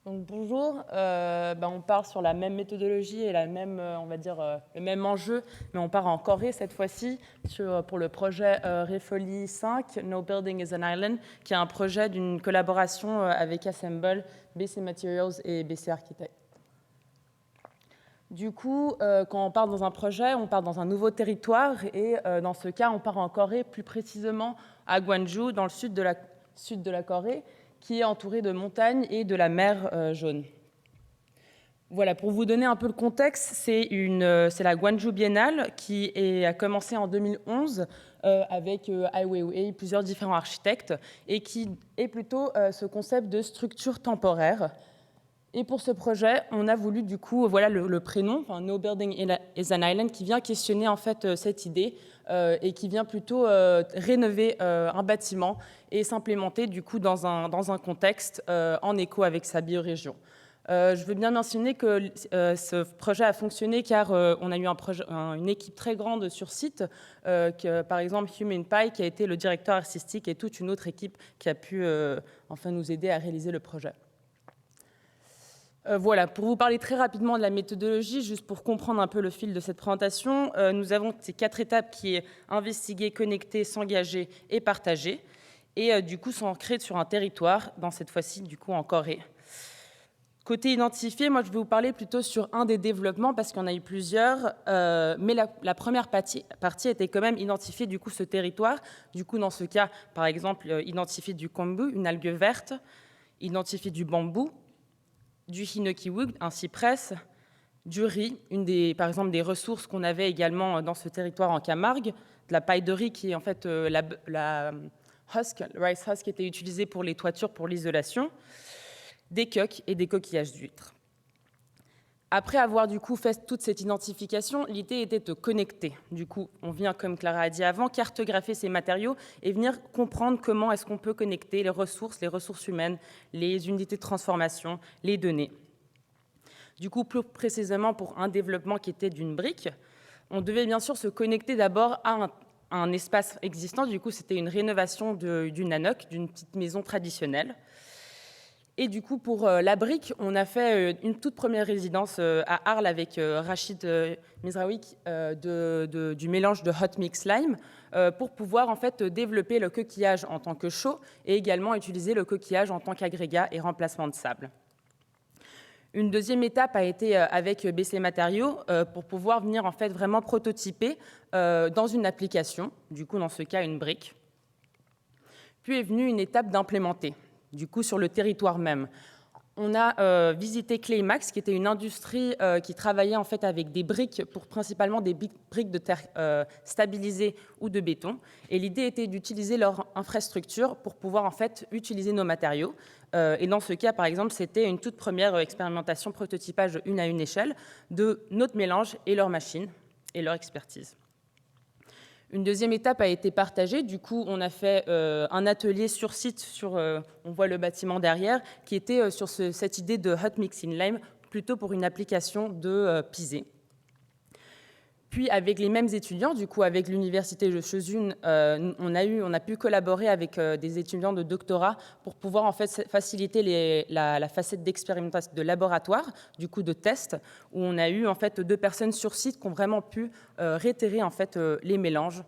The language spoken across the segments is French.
Donc bonjour, on part sur la même méthodologie et la même, on va dire, le même enjeu, mais on part en Corée cette fois-ci pour le projet Refoli 5, No Building is an Island, qui est un projet d'une collaboration avec Assemble, BC Materials et BC Architects. Du coup, quand on part dans un projet, on part dans un nouveau territoire et dans ce cas, on part en Corée, plus précisément à Gwangju, dans le sud de la Corée, qui est entouré de montagnes et de la mer Jaune. Voilà, pour vous donner un peu le contexte, c'est la Gwangju Biennale qui a commencé en 2011 avec Ai Weiwei, plusieurs différents architectes, et qui est plutôt ce concept de structure temporaire. Et pour ce projet, on a voulu du coup, voilà le prénom, No Building is an Island, qui vient questionner en fait cette idée et qui vient plutôt rénover un bâtiment et s'implémenter du coup dans un contexte en écho avec sa biorégion. Je veux bien mentionner que ce projet a fonctionné car on a eu une équipe très grande sur site, par exemple Human Pie qui a été le directeur artistique et toute une autre équipe qui a pu enfin nous aider à réaliser le projet. Voilà, pour vous parler très rapidement de la méthodologie, juste pour comprendre un peu le fil de cette présentation, nous avons ces 4 étapes qui est investiguer, connecter, s'engager et partager, et du coup s'ancrer sur un territoire, dans cette fois-ci du coup en Corée. Côté identifié, moi je vais vous parler plutôt sur un des développements parce qu'il y en a eu plusieurs, mais la première partie était quand même identifier du coup ce territoire. Du coup dans ce cas, par exemple, identifier du kombu, une algue verte, identifier du bambou, du hinoki-wood, un cypress, du riz, par exemple des ressources qu'on avait également dans ce territoire en Camargue, de la paille de riz qui est en fait la husk, le rice husk qui était utilisé pour les toitures, pour l'isolation, des coques et des coquillages d'huîtres. Après avoir du coup fait toute cette identification, l'idée était de connecter. Du coup, on vient, comme Clara a dit avant, cartographier ces matériaux et venir comprendre comment est-ce qu'on peut connecter les ressources humaines, les unités de transformation, les données. Du coup, plus précisément pour un développement qui était d'une brique, on devait bien sûr se connecter d'abord à un espace existant. Du coup, c'était une rénovation d'une ANOC, d'une petite maison traditionnelle. Et du coup, pour la brique, on a fait une toute première résidence à Arles avec Rachid Mizraoui du mélange de hot mix lime pour pouvoir en fait développer le coquillage en tant que chaux et également utiliser le coquillage en tant qu'agrégat et remplacement de sable. Une deuxième étape a été avec BC Matériaux pour pouvoir venir en fait vraiment prototyper dans une application, du coup dans ce cas une brique. Puis est venue une étape d'implémenter, du coup sur le territoire même. On a visité Claymax, qui était une industrie qui travaillait en fait avec des briques, pour principalement des briques de terre stabilisées ou de béton. Et l'idée était d'utiliser leur infrastructure pour pouvoir en fait utiliser nos matériaux. Et dans ce cas, par exemple, c'était une toute première expérimentation prototypage une à une échelle de notre mélange et leur machine et leur expertise. Une deuxième étape a été partagée. Du coup, on a fait un atelier sur site, on voit le bâtiment derrière, qui était sur cette idée de hot mixing lime, plutôt pour une application de pisé. Puis, avec les mêmes étudiants, du coup, avec l'université de Chosun, on a pu collaborer avec des étudiants de doctorat pour pouvoir en fait faciliter la facette d'expérimentation de laboratoire, du coup de test, où on a eu en fait 2 personnes sur site qui ont vraiment pu réitérer en fait les mélanges.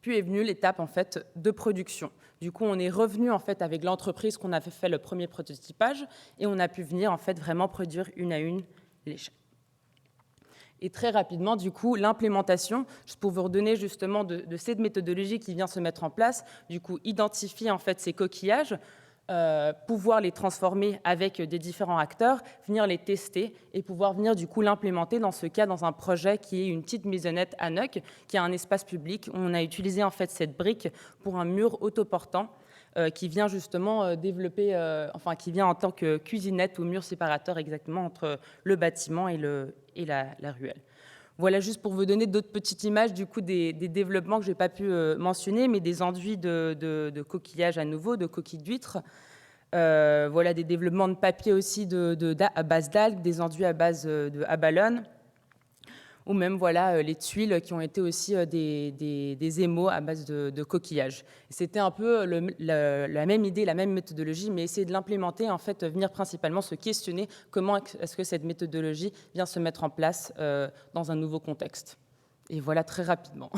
Puis est venue l'étape en fait de production. Du coup, on est revenu en fait avec l'entreprise qu'on avait fait le premier prototypage et on a pu venir en fait vraiment produire une à une les chaînes. Et très rapidement, du coup, l'implémentation, pour vous redonner justement de cette méthodologie qui vient se mettre en place, du coup, identifier en fait ces coquillages, pouvoir les transformer avec des différents acteurs, venir les tester et pouvoir venir du coup l'implémenter dans ce cas dans un projet qui est une petite maisonnette ANOC, qui a un espace public où on a utilisé en fait cette brique pour un mur autoportant qui vient justement développer, qui vient en tant que cuisinette ou mur séparateur exactement entre le bâtiment et la ruelle. Voilà, juste pour vous donner d'autres petites images du coup des développements que je n'ai pas pu mentionner, mais des enduits de coquillages à nouveau, de coquilles d'huîtres. Voilà, des développements de papier aussi à base d'algues, des enduits à base de abalone. ou même voilà, les tuiles qui ont été aussi des émaux à base de coquillages. C'était un peu la même idée, la même méthodologie, mais essayer de l'implémenter, en fait, venir principalement se questionner comment est-ce que cette méthodologie vient se mettre en place dans un nouveau contexte. Et voilà, très rapidement.